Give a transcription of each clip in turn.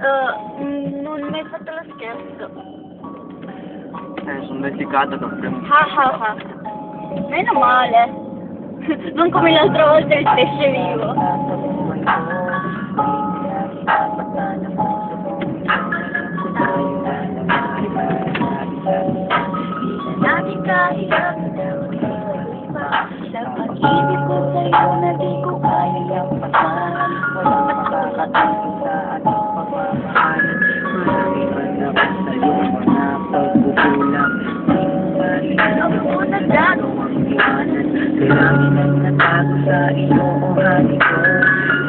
Non mi hai fatto lo scherzo. Sono dedicato da prima. Ah ah ah. Meno male. Non come l'altra volta il pesce vivo. Sa pag-ibig ko sa'yo na di ko kaya yung pagmahal. Walang makakatulong sa ating pagmamahal. Marami man ako sa'yo mga pagkukulang. Di mo marinig ako na gano'n ang iwanan. Kailangan ang natago sa iyo o hani ko.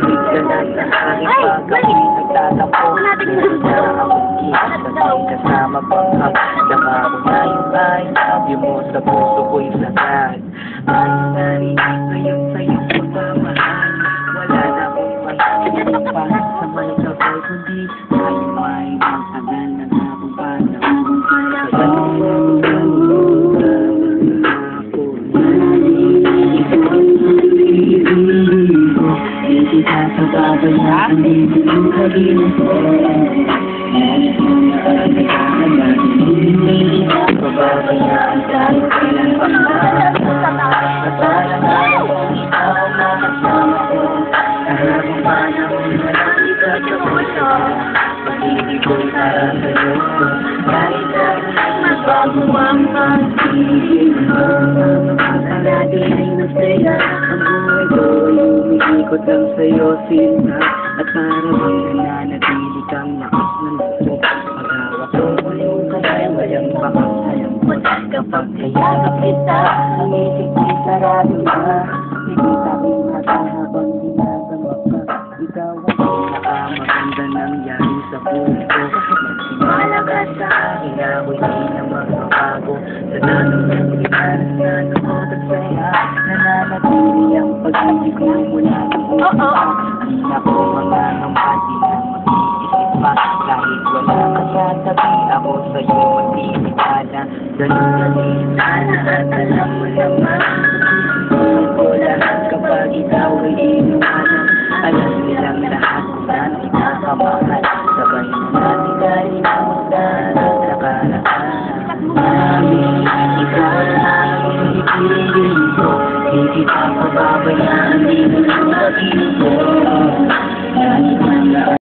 Hindi ka na sa aking pagkabi nagtatampo. Sa akong kias sa may kasama panghap. Dama ko na yung I love you mo sa puso ko'y sagad. Ay narinig ngayon sa'yong pagmamahal. Wala na akong mahirap pa sa may sabay kundi tayo ay magtagal na akong panahon. Kaya hindi ka sa babayaan, hindi ko sabihin ko. Hindi ka pababayaan kahit kailan pa at parang ayaw kong ikaw makasama ko. Sa habang panahon na lang ikaw sa puso, pag-ibig ko'y para sa'yo. Kahit saan magbago ang pag-ibig ko, palagi ay masaya. Ang buhay ko'y umiikot lang sa'yo, sila. At para bang nananatili kang lakas ng loob. Paghawak ko ngayong kamay, walang bakang salampot. Kapag kayakap kita, ang isip ko'y sarado na. Nakikita ko'y mata habang ginagawa ka. Ikaw ang pinakamaganda nangyari sa buhay ko. Magsimala ka sa akin, ako'y di na magbabago. Sa nanong ng pinaras na lungkot at saya, nananatili ang pag-ibig ko mula noon. Di na ko mangangamati na mag-iisip pa. Kahit wala ka sa tabi, ako sa'yo magtitiwala. Ganun sana at alam mo naman. Isip ko lahat kapag ikaw ay iniwanan. Alam nilang lahat kung saan kita kamahal. Sabay na natin kalimutan at nakaraan. Mami, ikaw ang ibigin ko. Di kita pababayaan, di mo lang mag-iisip.